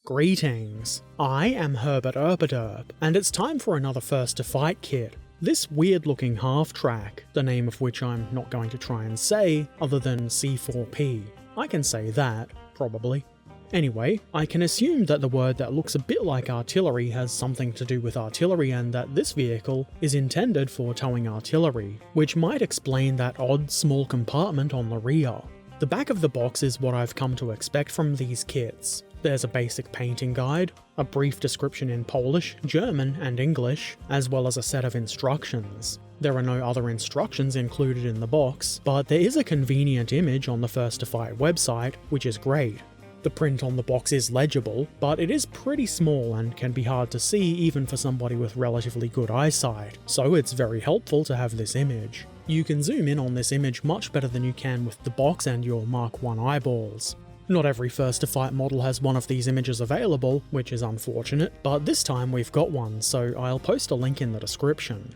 Greetings, I am Herbert Erpaderp, and it's time for another First to Fight kit. This weird looking half-track, the name of which I'm not going to try and say other than C4P. I can say that, probably. Anyway, I can assume that the word that looks a bit like artillery has something to do with artillery and that this vehicle is intended for towing artillery, which might explain that odd small compartment on the rear. The back of the box is what I've come to expect from these kits. There's a basic painting guide, a brief description in Polish, German, and English, as well as a set of instructions. There are no other instructions included in the box, but there is a convenient image on the First to Fight website, which is great. The print on the box is legible, but it is pretty small and can be hard to see even for somebody with relatively good eyesight, so it's very helpful to have this image. You can zoom in on this image much better than you can with the box and your Mark I eyeballs. Not every First to Fight model has one of these images available, which is unfortunate, but this time we've got one, so I'll post a link in the description.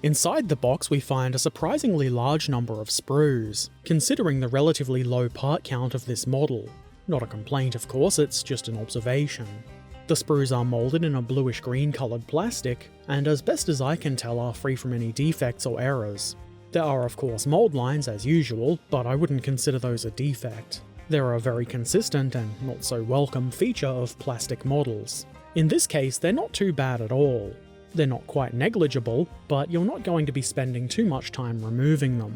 Inside the box we find a surprisingly large number of sprues, considering the relatively low part count of this model. Not a complaint of course, it's just an observation. The sprues are moulded in a bluish green coloured plastic, and as best as I can tell are free from any defects or errors. There are of course mould lines as usual, but I wouldn't consider those a defect. They're a very consistent and not so welcome feature of plastic models. In this case, they're not too bad at all. They're not quite negligible, but you're not going to be spending too much time removing them.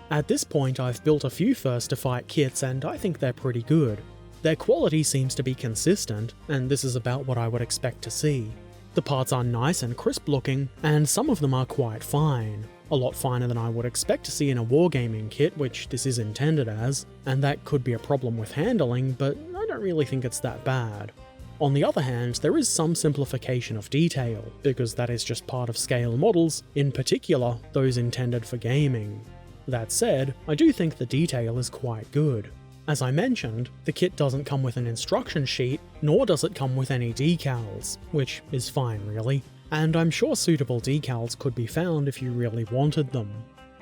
At this point I've built a few First to Fight kits and I think they're pretty good. Their quality seems to be consistent, and this is about what I would expect to see. The parts are nice and crisp looking, and some of them are quite fine. A lot finer than I would expect to see in a wargaming kit, which this is intended as, and that could be a problem with handling, but I don't really think it's that bad. On the other hand, there is some simplification of detail, because that is just part of scale models, in particular those intended for gaming. That said, I do think the detail is quite good. As I mentioned, the kit doesn't come with an instruction sheet, nor does it come with any decals, which is fine really, and I'm sure suitable decals could be found if you really wanted them.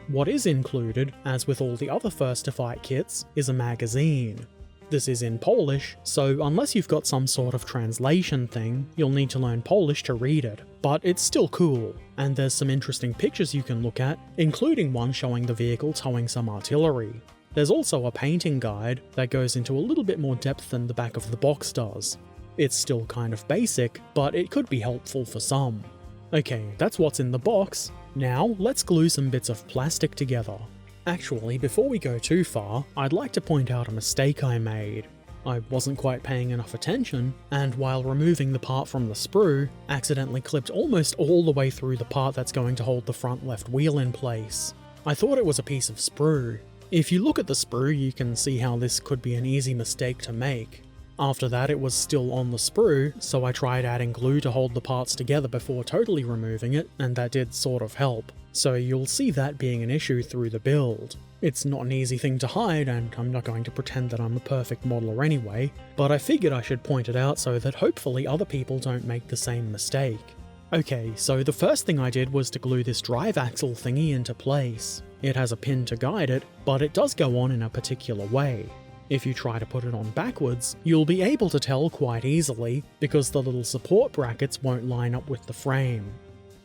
What is included, as with all the other First to Fight kits, is a magazine. This is in Polish, so unless you've got some sort of translation thing, you'll need to learn Polish to read it, but it's still cool, and there's some interesting pictures you can look at, including one showing the vehicle towing some artillery. There's also a painting guide that goes into a little bit more depth than the back of the box does. It's still kind of basic, but it could be helpful for some. Okay, that's what's in the box. Now, let's glue some bits of plastic together. Actually, before we go too far, I'd like to point out a mistake I made. I wasn't quite paying enough attention, and while removing the part from the sprue, accidentally clipped almost all the way through the part that's going to hold the front left wheel in place. I thought it was a piece of sprue. If you look at the sprue, you can see how this could be an easy mistake to make. After that it was still on the sprue, so I tried adding glue to hold the parts together before totally removing it, and that did sort of help. So you'll see that being an issue through the build. It's not an easy thing to hide, and I'm not going to pretend that I'm a perfect modeler anyway, but I figured I should point it out so that hopefully other people don't make the same mistake. Okay, so the first thing I did was to glue this drive axle thingy into place. It has a pin to guide it, but it does go on in a particular way. If you try to put it on backwards, you'll be able to tell quite easily, because the little support brackets won't line up with the frame.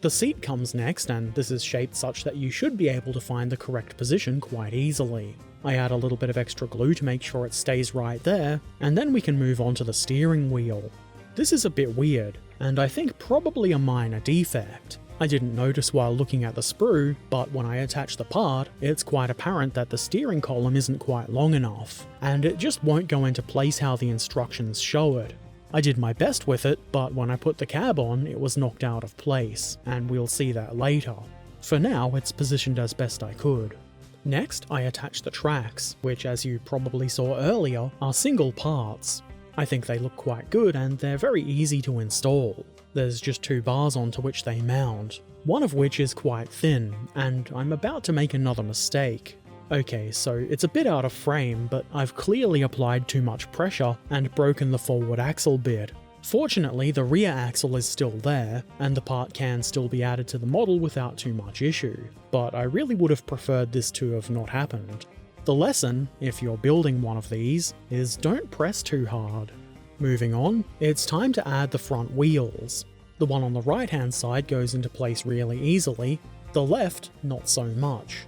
The seat comes next, and this is shaped such that you should be able to find the correct position quite easily. I add a little bit of extra glue to make sure it stays right there, and then we can move on to the steering wheel. This is a bit weird, and I think probably a minor defect. I didn't notice while looking at the sprue, but when I attach the part, it's quite apparent that the steering column isn't quite long enough, and it just won't go into place how the instructions show it. I did my best with it, but when I put the cab on, it was knocked out of place, and we'll see that later. For now, it's positioned as best I could. Next, I attach the tracks, which as you probably saw earlier, are single parts. I think they look quite good and they're very easy to install. There's just 2 bars onto which they mount, one of which is quite thin, and I'm about to make another mistake. Okay, so it's a bit out of frame, but I've clearly applied too much pressure and broken the forward axle bit. Fortunately, the rear axle is still there, and the part can still be added to the model without too much issue, but I really would have preferred this to have not happened. The lesson, if you're building one of these, is don't press too hard. Moving on, it's time to add the front wheels. The one on the right hand side goes into place really easily, the left not so much.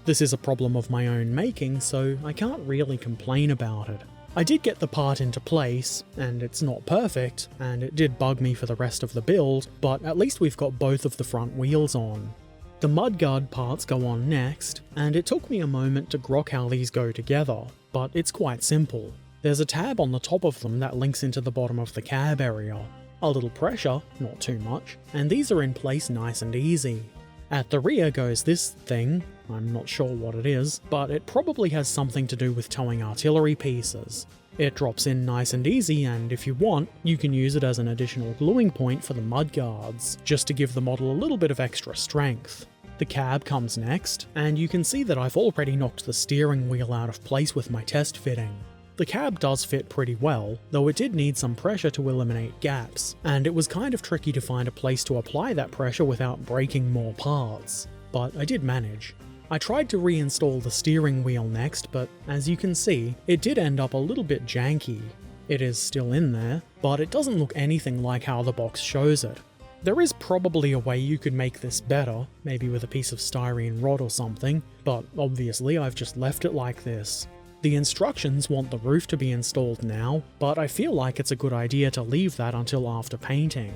This is a problem of my own making, so I can't really complain about it. I did get the part into place, and it's not perfect, and it did bug me for the rest of the build, but at least we've got both of the front wheels on. The mudguard parts go on next, and it took me a moment to grok how these go together, but it's quite simple. There's a tab on the top of them that links into the bottom of the cab area. A little pressure, not too much, and these are in place nice and easy. At the rear goes this thing, I'm not sure what it is, but it probably has something to do with towing artillery pieces. It drops in nice and easy, and if you want, you can use it as an additional gluing point for the mudguards, just to give the model a little bit of extra strength. The cab comes next, and you can see that I've already knocked the steering wheel out of place with my test fitting. The cab does fit pretty well, though it did need some pressure to eliminate gaps, and it was kind of tricky to find a place to apply that pressure without breaking more parts. But I did manage. I tried to reinstall the steering wheel next, but as you can see, it did end up a little bit janky. It is still in there, but it doesn't look anything like how the box shows it. There is probably a way you could make this better, maybe with a piece of styrene rod or something, but obviously I've just left it like this. The instructions want the roof to be installed now, but I feel like it's a good idea to leave that until after painting.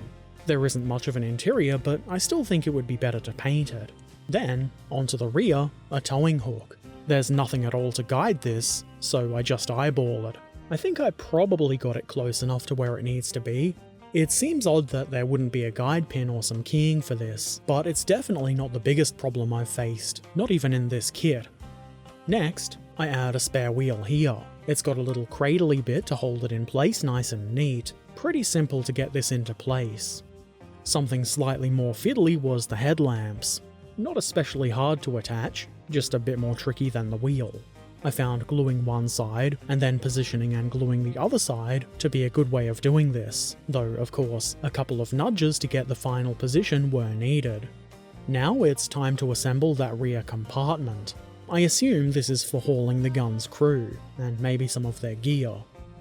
There isn't much of an interior, but I still think it would be better to paint it. Then, onto the rear, a towing hook. There's nothing at all to guide this, so I just eyeball it. I think I probably got it close enough to where it needs to be. It seems odd that there wouldn't be a guide pin or some keying for this, but it's definitely not the biggest problem I've faced, not even in this kit. Next, I add a spare wheel here. It's got a little cradly bit to hold it in place nice and neat. Pretty simple to get this into place. Something slightly more fiddly was the headlamps. Not especially hard to attach, just a bit more tricky than the wheel. I found gluing one side and then positioning and gluing the other side to be a good way of doing this, though of course a couple of nudges to get the final position were needed. Now it's time to assemble that rear compartment. I assume this is for hauling the gun's crew, and maybe some of their gear.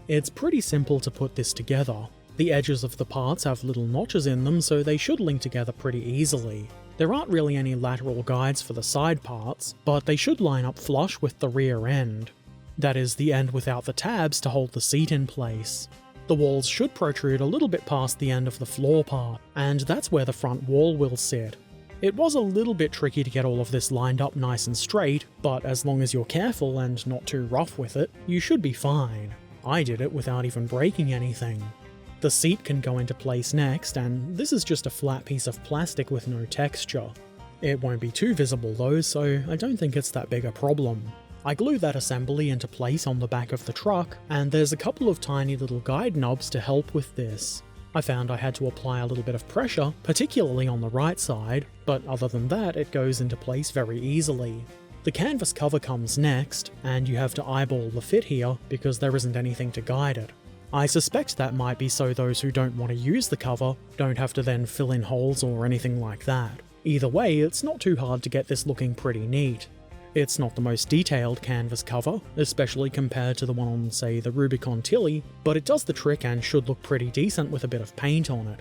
It's pretty simple to put this together. The edges of the parts have little notches in them, so they should link together pretty easily. There aren't really any lateral guides for the side parts, but they should line up flush with the rear end. That is the end without the tabs to hold the seat in place. The walls should protrude a little bit past the end of the floor part, and that's where the front wall will sit. It was a little bit tricky to get all of this lined up nice and straight, but as long as you're careful and not too rough with it, you should be fine. I did it without even breaking anything. The seat can go into place next, and this is just a flat piece of plastic with no texture. It won't be too visible though, so I don't think it's that big a problem. I glue that assembly into place on the back of the truck, and there's a couple of tiny little guide knobs to help with this. I found I had to apply a little bit of pressure, particularly on the right side, but other than that it goes into place very easily. The canvas cover comes next, and you have to eyeball the fit here because there isn't anything to guide it. I suspect that might be so those who don't want to use the cover don't have to then fill in holes or anything like that. Either way, it's not too hard to get this looking pretty neat. It's not the most detailed canvas cover, especially compared to the one on, say, the Rubicon Tilly, but it does the trick and should look pretty decent with a bit of paint on it.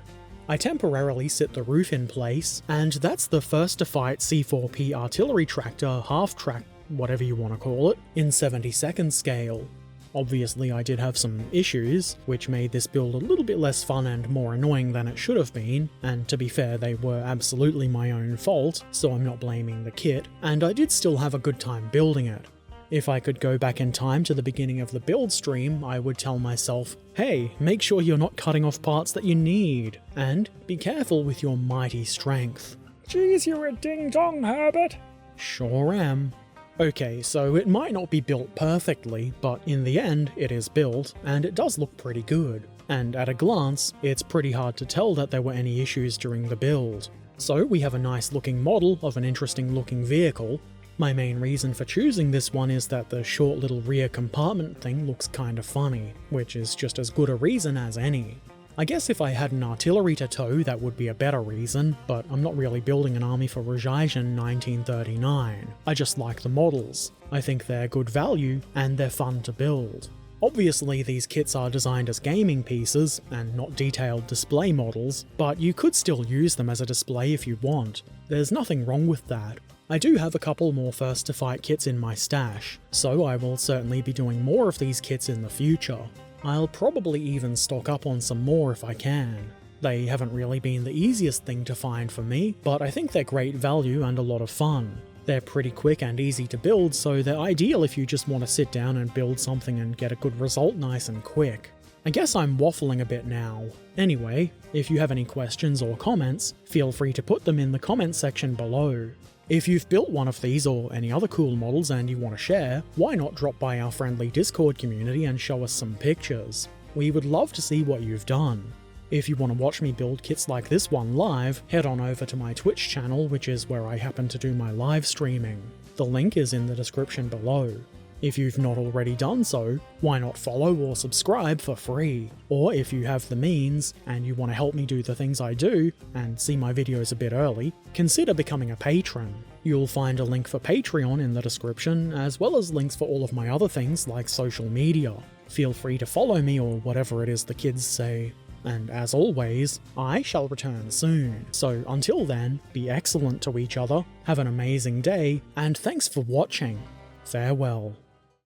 I temporarily sit the roof in place, and that's the first to fight C4P artillery tractor half-track, whatever you want to call it, in 70-second scale. Obviously I did have some issues, which made this build a little bit less fun and more annoying than it should have been, and to be fair they were absolutely my own fault, so I'm not blaming the kit, and I did still have a good time building it. If I could go back in time to the beginning of the build stream, I would tell myself, hey, make sure you're not cutting off parts that you need, and be careful with your mighty strength. Geez, you're a ding-dong, Herbert. Sure am. Okay, so it might not be built perfectly, but in the end it is built, and it does look pretty good. And at a glance, it's pretty hard to tell that there were any issues during the build. So we have a nice looking model of an interesting looking vehicle. My main reason for choosing this one is that the short little rear compartment thing looks kinda funny, which is just as good a reason as any. I guess if I had an artillery to tow that would be a better reason, but I'm not really building an army for Rezhizhen 1939. I just like the models. I think they're good value, and they're fun to build. Obviously these kits are designed as gaming pieces, and not detailed display models, but you could still use them as a display if you want. There's nothing wrong with that. I do have a couple more First to Fight kits in my stash, so I will certainly be doing more of these kits in the future. I'll probably even stock up on some more if I can. They haven't really been the easiest thing to find for me, but I think they're great value and a lot of fun. They're pretty quick and easy to build, so they're ideal if you just want to sit down and build something and get a good result nice and quick. I guess I'm waffling a bit now. Anyway, if you have any questions or comments, feel free to put them in the comment section below. If you've built one of these or any other cool models and you want to share, why not drop by our friendly Discord community and show us some pictures? We would love to see what you've done. If you want to watch me build kits like this one live, head on over to my Twitch channel, which is where I happen to do my live streaming. The link is in the description below. If you've not already done so, why not follow or subscribe for free? Or if you have the means, and you want to help me do the things I do, and see my videos a bit early, consider becoming a patron. You'll find a link for Patreon in the description, as well as links for all of my other things like social media. Feel free to follow me or whatever it is the kids say. And as always, I shall return soon. So until then, be excellent to each other, have an amazing day, and thanks for watching. Farewell.